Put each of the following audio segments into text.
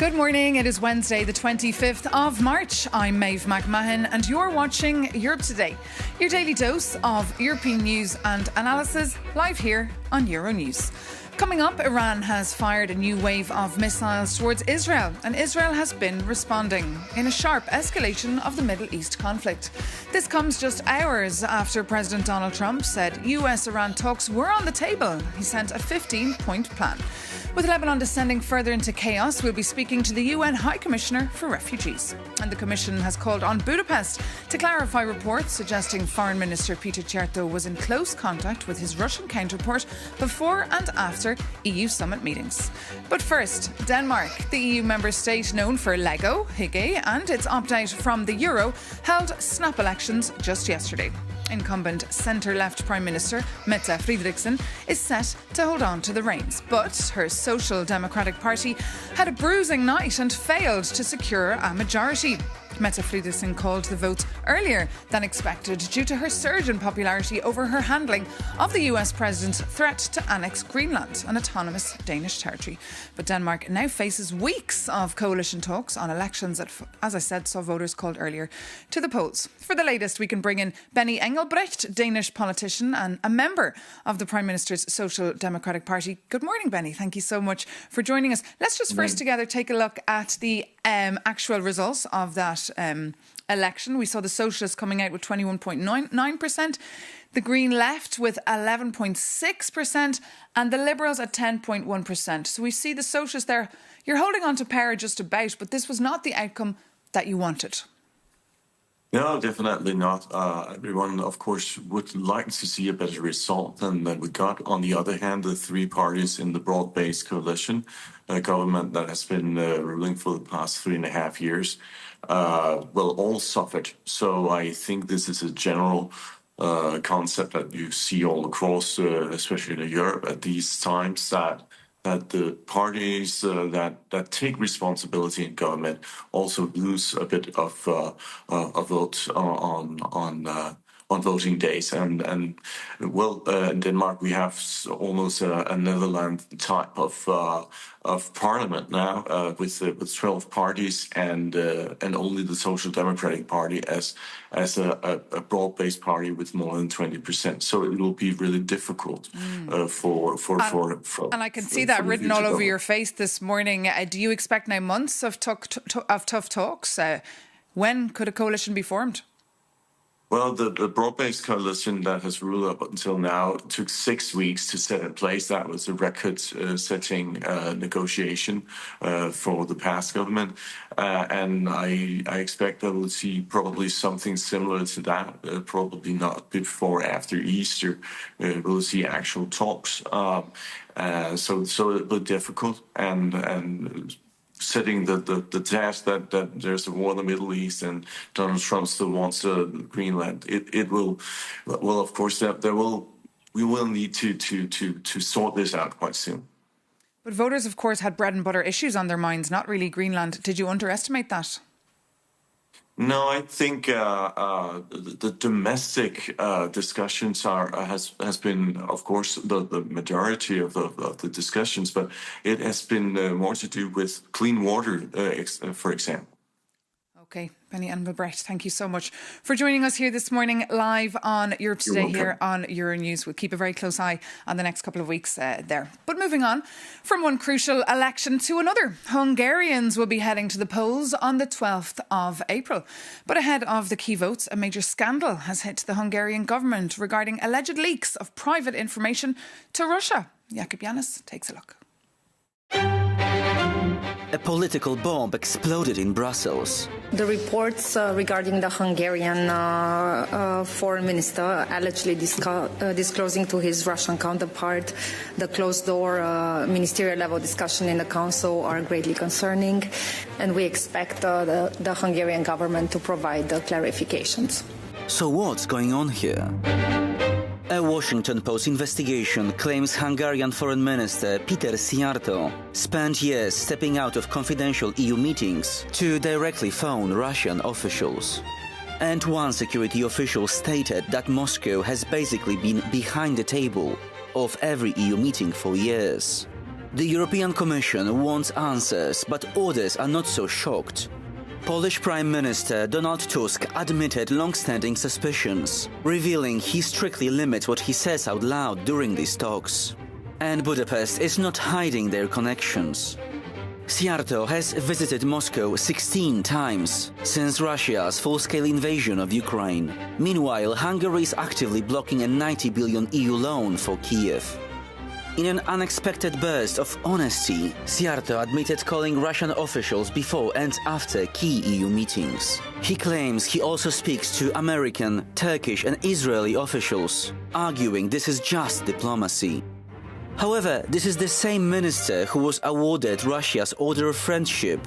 Good morning. It is Wednesday, the 25th of March. I'm Maeve McMahon and you're watching Europe Today, your daily dose of European news and analysis, live here on Euronews. Coming up, Iran has fired a new wave of missiles towards Israel, and Israel has been responding in a sharp escalation of the Middle East conflict. This comes just hours after President Donald Trump said US-Iran talks were on the table. He sent a 15-point plan. With Lebanon descending further into chaos, we'll be speaking to the UN High Commissioner for Refugees. And the Commission has called on Budapest to clarify reports suggesting Foreign Minister Peter Cierto was in close contact with his Russian counterpart before and after EU summit meetings. But first, Denmark, the EU member state known for Lego, Hygge and its opt-out from the euro, held snap elections just yesterday. Incumbent centre-left Prime Minister Mette Frederiksen is set to hold on to the reins, but her Social Democratic Party had a bruising night and failed to secure a majority. Mette Frederiksen called the vote earlier than expected due to her surge in popularity over her handling of the US president's threat to annex Greenland, an autonomous Danish territory. But Denmark now faces weeks of coalition talks on elections that, as I said, saw voters called earlier to the polls. For the latest, we can bring in Benny Engelbrecht, Danish politician and a member of the Prime Minister's Social Democratic Party. Good morning, Benny. Thank you so much for joining us. Let's just first together take a look at the actual results of that election. We saw the Socialists coming out with 21.9%, the Green Left with 11.6% and the Liberals at 10.1%. So we see the Socialists there. You're holding on to power just about, but this was not the outcome that you wanted. No, definitely not. Everyone, of course, would like to see a better result than we got. On the other hand, the three parties in the broad-based coalition government that has been ruling for the past 3.5 years, all suffered. So I think this is a general concept that you see all across, especially in Europe at these times, that the parties that take responsibility in government also lose a bit of votes on voting days. And in Denmark we have almost a Netherlands type of parliament now with 12 parties and only the Social Democratic Party as a broad-based party with more than 20%. So it will be really difficult for and I can see that written all over your face this morning. Do you expect now months of tough talks? When could a coalition be formed? Well, the broad-based coalition that has ruled up until now took 6 weeks to set in place. That was a record-setting negotiation for the past government. And I expect that we'll see probably something similar to that, probably not before after Easter. We'll see actual talks. So it'll be difficult and setting the task that there's a war in the Middle East and Donald Trump still wants Greenland. It will, of course, we will need to sort this out quite soon. But voters, of course, had bread and butter issues on their minds, not really Greenland. Did you underestimate that? No, I think the domestic discussions has been, of course, the majority of the discussions, but it has been more to do with clean water, for example. Okay, Benny Engelbrecht, thank you so much for joining us here this morning live on Europe Today here on Euronews. We'll keep a very close eye on the next couple of weeks there. But moving on from one crucial election to another, Hungarians will be heading to the polls on the 12th of April. But ahead of the key votes, a major scandal has hit the Hungarian government regarding alleged leaks of private information to Russia. Jakub Janis takes a look. A political bomb exploded in Brussels. The reports regarding the Hungarian foreign minister allegedly disclosing to his Russian counterpart the closed-door ministerial-level discussion in the Council are greatly concerning, and we expect the Hungarian government to provide the clarifications. So what's going on here? A Washington Post investigation claims Hungarian Foreign Minister Peter Szijjártó spent years stepping out of confidential EU meetings to directly phone Russian officials. And one security official stated that Moscow has basically been behind the table of every EU meeting for years. The European Commission wants answers, but others are not so shocked. Polish Prime Minister Donald Tusk admitted long-standing suspicions, revealing he strictly limits what he says out loud during these talks. And Budapest is not hiding their connections. Szijjártó has visited Moscow 16 times since Russia's full-scale invasion of Ukraine. Meanwhile, Hungary is actively blocking a 90 billion EU loan for Kiev. In an unexpected burst of honesty, Szijjártó admitted calling Russian officials before and after key EU meetings. He claims he also speaks to American, Turkish and Israeli officials, arguing this is just diplomacy. However, this is the same minister who was awarded Russia's Order of Friendship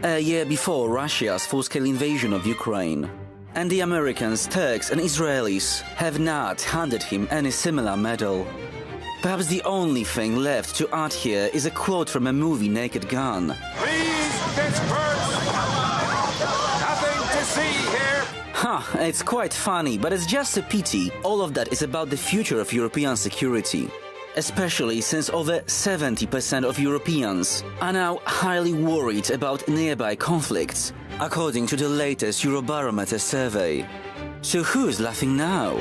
a year before Russia's full-scale invasion of Ukraine. And the Americans, Turks and Israelis have not handed him any similar medal. Perhaps the only thing left to add here is a quote from a movie, Naked Gun. Please disperse! Nothing to see here! It's quite funny, but it's just a pity. All of that is about the future of European security. Especially since over 70% of Europeans are now highly worried about nearby conflicts, according to the latest Eurobarometer survey. So who's laughing now?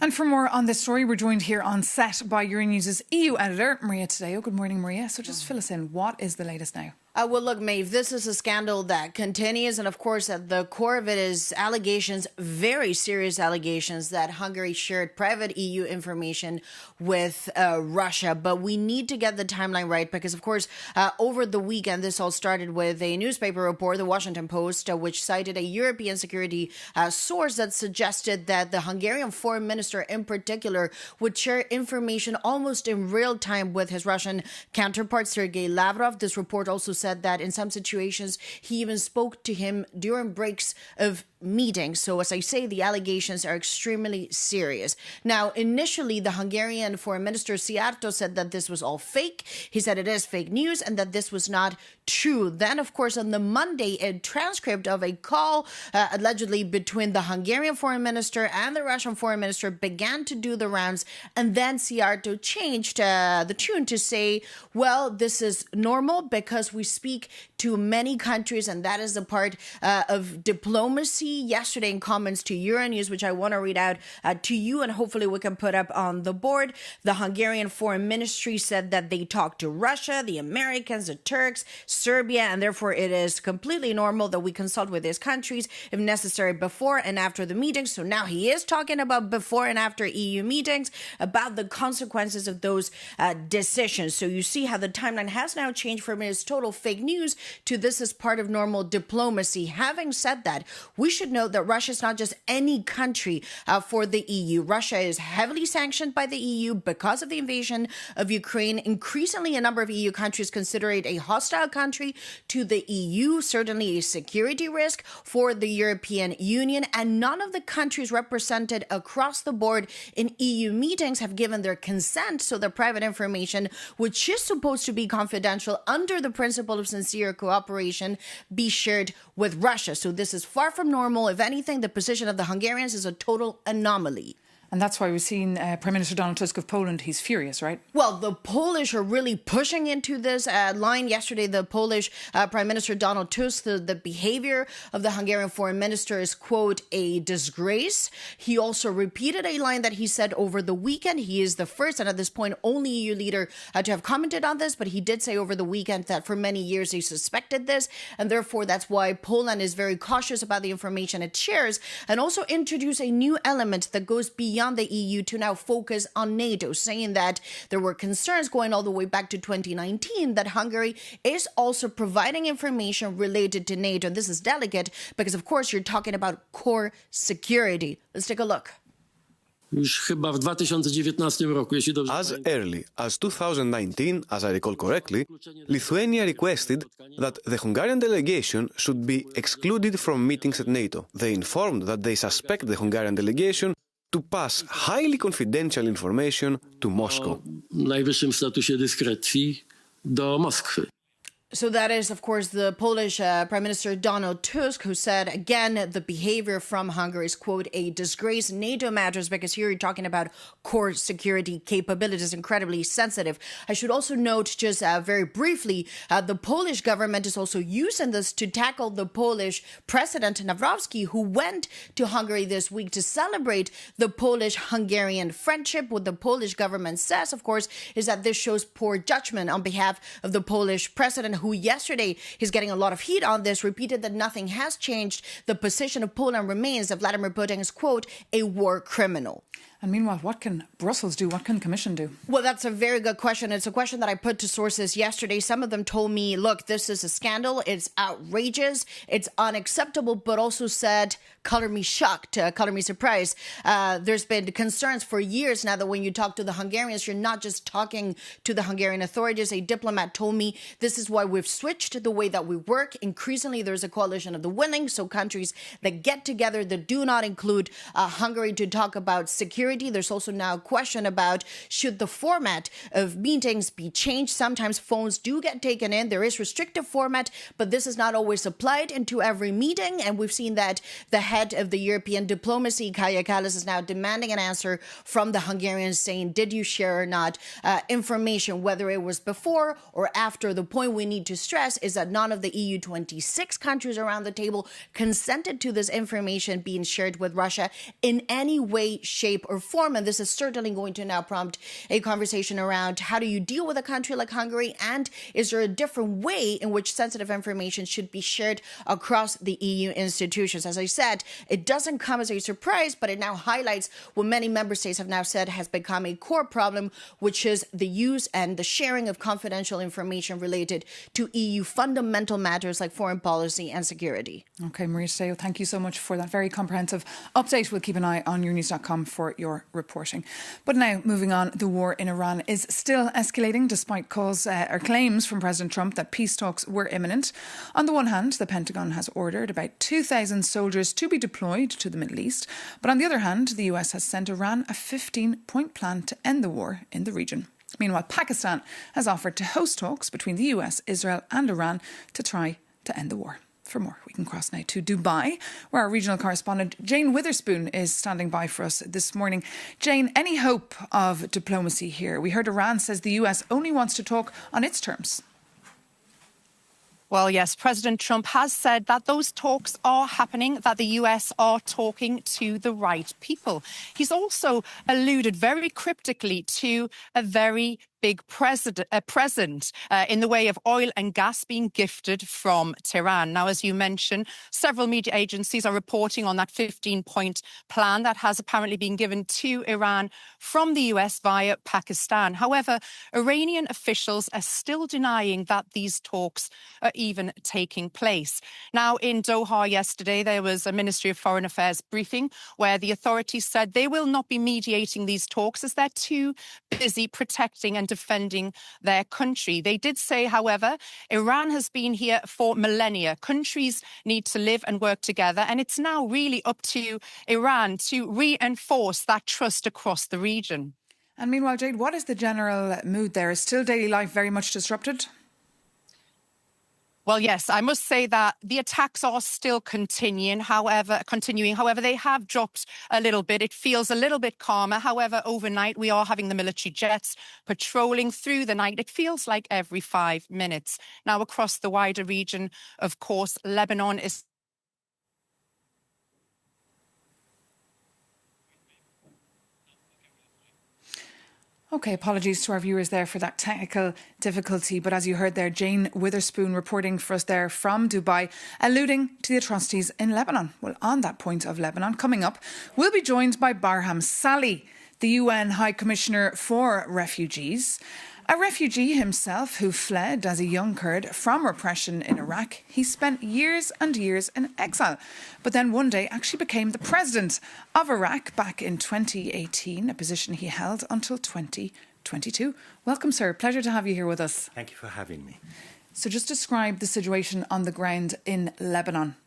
And for more on this story, we're joined here on set by Euronews' EU editor, Maria Tadeo. Good morning, Maria. So just fill us in. What is the latest now? Well, look, Maeve, this is a scandal that continues. And of course, at the core of it is allegations, very serious allegations, that Hungary shared private EU information with Russia. But we need to get the timeline right because, of course, over the weekend, this all started with a newspaper report, the Washington Post, which cited a European security source that suggested that the Hungarian foreign minister in particular would share information almost in real time with his Russian counterpart, Sergei Lavrov. This report also said that in some situations he even spoke to him during breaks of meetings. So as I say, the allegations are extremely serious. Now, initially, the Hungarian foreign minister Szijjártó said that this was all fake. He said it is fake news and that this was not true. Then, of course, on the Monday, a transcript of a call allegedly between the Hungarian foreign minister and the Russian foreign minister began to do the rounds. And then Szijjártó changed the tune to say, well, this is normal because we speak to many countries and that is a part of diplomacy. Yesterday in comments to Euronews, which I want to read out to you and hopefully we can put up on the board, the Hungarian foreign ministry said that they talked to Russia, the Americans, the Turks, Serbia, and therefore it is completely normal that we consult with these countries if necessary before and after the meetings. So now he is talking about before and after EU meetings, about the consequences of those decisions. So you see how the timeline has now changed from his total fake news to this is part of normal diplomacy. Having said that, we should note that Russia is not just any country for the EU. Russia is heavily sanctioned by the EU because of the invasion of Ukraine. Increasingly, a number of EU countries consider it a hostile country to the EU, certainly a security risk for the European Union. And none of the countries represented across the board in EU meetings have given their consent so that private information, which is supposed to be confidential under the principle of sincere cooperation, be shared with Russia. So this is far from normal. If anything, the position of the Hungarians is a total anomaly. And that's why we've seen Prime Minister Donald Tusk of Poland. He's furious, right? Well, the Polish are really pushing into this line. Yesterday, the Polish Prime Minister Donald Tusk, the behavior of the Hungarian foreign minister is, quote, a disgrace. He also repeated a line that he said over the weekend. He is the first and at this point only EU leader to have commented on this. But he did say over the weekend that for many years he suspected this. And therefore, that's why Poland is very cautious about the information it shares and also introduce a new element that goes beyond the EU to now focus on NATO, saying that there were concerns going all the way back to 2019 that Hungary is also providing information related to NATO. And this is delicate because, of course, you're talking about core security. Let's take a look. As early as 2019, as I recall correctly, Lithuania requested that the Hungarian delegation should be excluded from meetings at NATO. They informed that they suspect the Hungarian delegation to pass highly confidential information to Moscow. So that is, of course, the Polish Prime Minister Donald Tusk, who said, again, the behavior from Hungary is, quote, a disgrace. NATO matters, because here you're talking about core security capabilities, incredibly sensitive. I should also note, just very briefly, the Polish government is also using this to tackle the Polish President Nawrocki, who went to Hungary this week to celebrate the Polish-Hungarian friendship. What the Polish government says, of course, is that this shows poor judgment on behalf of the Polish president, who yesterday, he's getting a lot of heat on this, repeated that nothing has changed. The position of Poland remains that Vladimir Putin is, quote, a war criminal. And meanwhile, what can Brussels do? What can the Commission do? Well, that's a very good question. It's a question that I put to sources yesterday. Some of them told me, look, this is a scandal. It's outrageous. It's unacceptable, but also said, color me shocked, color me surprised. There's been concerns for years now that when you talk to the Hungarians, you're not just talking to the Hungarian authorities. A diplomat told me this is why we've switched the way that we work. Increasingly, there's a coalition of the willing, so countries that get together that do not include Hungary to talk about security. There's also now a question about should the format of meetings be changed. Sometimes phones do get taken in. There is restrictive format, but this is not always applied into every meeting. And we've seen that the head of the European diplomacy, Kaja Kallas, is now demanding an answer from the Hungarians saying, did you share or not information, whether it was before or after. The point we need to stress is that none of the EU 26 countries around the table consented to this information being shared with Russia in any way, shape, or form. And this is certainly going to now prompt a conversation around how do you deal with a country like Hungary, and is there a different way in which sensitive information should be shared across the EU institutions? As I said, it doesn't come as a surprise, but it now highlights what many member states have now said has become a core problem, which is the use and the sharing of confidential information related to EU fundamental matters like foreign policy and security. OK, Maria Tadeo, thank you so much for that very comprehensive update. We'll keep an eye on Euronews.com for your reporting. But now, moving on, the war in Iran is still escalating despite calls or claims from President Trump that peace talks were imminent. On the one hand, the Pentagon has ordered about 2,000 soldiers to be deployed to the Middle East. But on the other hand, the US has sent Iran a 15-point plan to end the war in the region. Meanwhile, Pakistan has offered to host talks between the US, Israel and Iran to try to end the war. For more, we can cross now to Dubai, where our regional correspondent Jane Witherspoon is standing by for us this morning. Jane, any hope of diplomacy here? We heard Iran says the US only wants to talk on its terms. Well, yes, President Trump has said that those talks are happening, that the US are talking to the right people. He's also alluded very cryptically to a very big present in the way of oil and gas being gifted from Tehran. Now, as you mentioned, several media agencies are reporting on that 15-point plan that has apparently been given to Iran from the US via Pakistan. However, Iranian officials are still denying that these talks are even taking place. Now, in Doha yesterday, there was a Ministry of Foreign Affairs briefing where the authorities said they will not be mediating these talks as they're too busy protecting and defending their country. They did say, however, Iran has been here for millennia. Countries need to live and work together, and it's now really up to Iran to reinforce that trust across the region. And meanwhile, Jade, what is the general mood there? Is still daily life very much disrupted? Well, yes, I must say that the attacks are still continuing. However, they have dropped a little bit. It feels a little bit calmer. However, overnight, we are having the military jets patrolling through the night. It feels like every 5 minutes. Now, across the wider region, of course, Lebanon is OK, apologies to our viewers there for that technical difficulty. But as you heard there, Jane Witherspoon reporting for us there from Dubai, alluding to the atrocities in Lebanon. Well, on that point of Lebanon, coming up, we'll be joined by Barham Salih, the UN High Commissioner for Refugees. A refugee himself who fled as a young Kurd from repression in Iraq. He spent years and years in exile, but then one day actually became the president of Iraq back in 2018, a position he held until 2022. Welcome, sir. Pleasure to have you here with us. Thank you for having me. So just describe the situation on the ground in Lebanon.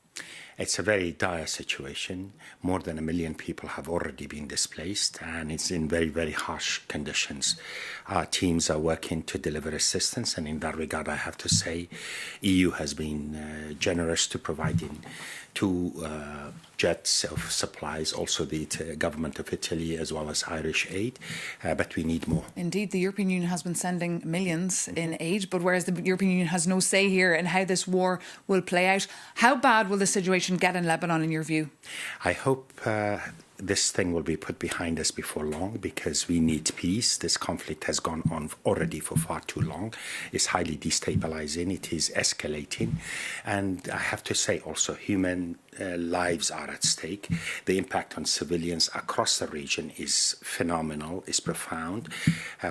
It's a very dire situation. More than 1 million people have already been displaced, and it's in very, very harsh conditions. Our teams are working to deliver assistance, and in that regard, I have to say, EU has been generous to providing 2 jets of supplies, also the government of Italy as well as Irish aid, but we need more. Indeed, the European Union has been sending millions in aid, but whereas the European Union has no say here in how this war will play out, how bad will the situation get in Lebanon in your view? I hope this thing will be put behind us before long, because we need peace. This conflict has gone on already for far too long. It's highly destabilizing. It is escalating. And I have to say also, human lives are at stake. The impact on civilians across the region is phenomenal, is profound.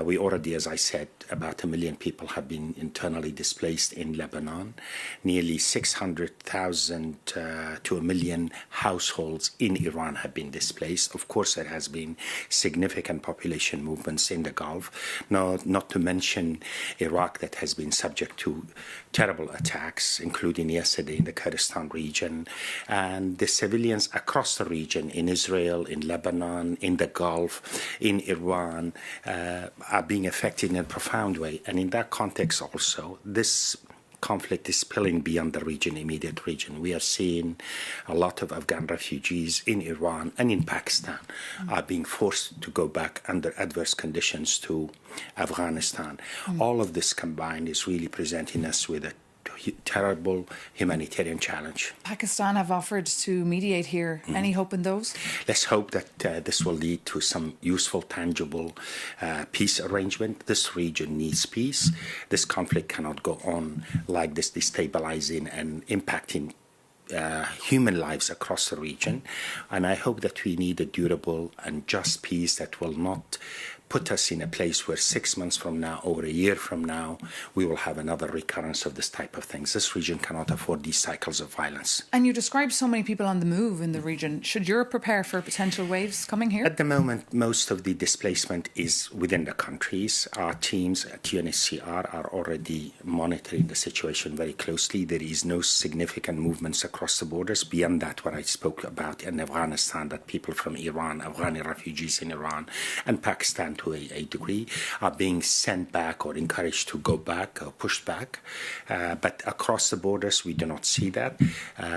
We already, as I said, about 1 million people have been internally displaced in Lebanon. Nearly 600,000 to 1 million households in Iran have been displaced. Of course, there has been significant population movements in the Gulf, not to mention Iraq, that has been subject to terrible attacks, including yesterday in the Kurdistan region. And the civilians across the region, in Israel, in Lebanon, in the Gulf, in Iran, are being affected in a profound way. And in that context also, this conflict is spilling beyond the region, immediate region. We are seeing a lot of Afghan refugees in Iran and in Pakistan are being forced to go back under adverse conditions to Afghanistan. All of this combined is really presenting us with a terrible humanitarian challenge. Pakistan have offered to mediate here. Any hope in those? Let's hope that this will lead to some useful, tangible peace arrangement. This region needs peace. This conflict cannot go on like this, destabilizing and impacting human lives across the region. And I hope that we need a durable and just peace that will not put us in a place where 6 months from now or a year from now, we will have another recurrence of this type of things. This region cannot afford these cycles of violence. And you described so many people on the move in the region. Should Europe prepare for potential waves coming here? At the moment, most of the displacement is within the countries. Our teams at UNHCR are already monitoring the situation very closely. There is no significant movements across the borders beyond that what I spoke about in Afghanistan, that people from Iran, Afghani refugees in Iran and Pakistan to a degree are being sent back or encouraged to go back or pushed back. But across the borders, we do not see that.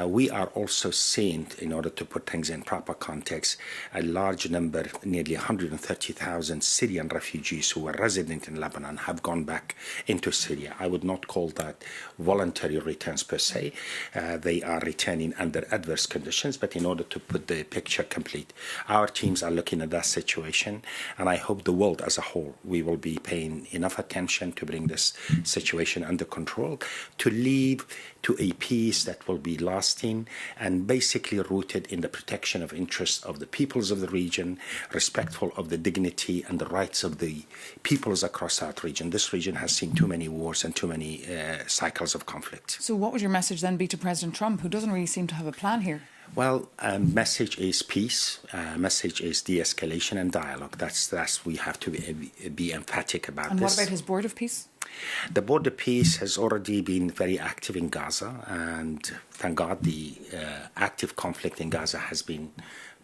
We are also seeing, in order to put things in proper context, a large number, nearly 130,000 Syrian refugees who were resident in Lebanon have gone back into Syria. I would not call that voluntary returns per se. They are returning under adverse conditions, but in order to put the picture complete, our teams are looking at that situation, and I hope the world as a whole, we will be paying enough attention to bring this situation under control, to lead to a peace that will be lasting and basically rooted in the protection of interests of the peoples of the region, respectful of the dignity and the rights of the peoples across that region. This region has seen too many wars and too many cycles of conflict. So what would your message then be to President Trump, who doesn't really seem to have a plan here? Well, message is peace. Message is de-escalation and dialogue. That's we have to be emphatic about. And this. what about his board of peace? The board of peace has already been very active in Gaza, and thank God the active conflict in Gaza has been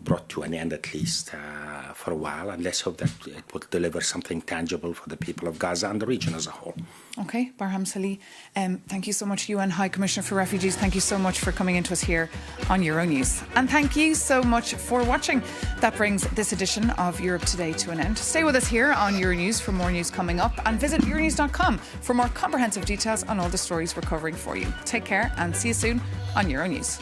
brought to an end, at least for a while, and let's hope that it will deliver something tangible for the people of Gaza and the region as a whole. Okay, Barham Salih, thank you so much, UN High Commissioner for Refugees. Thank you so much for coming into us here on Euronews. And thank you so much for watching. That brings this edition of Europe Today to an end. Stay with us here on Euronews for more news coming up, and visit euronews.com for more comprehensive details on all the stories we're covering for you. Take care and see you soon on Euronews.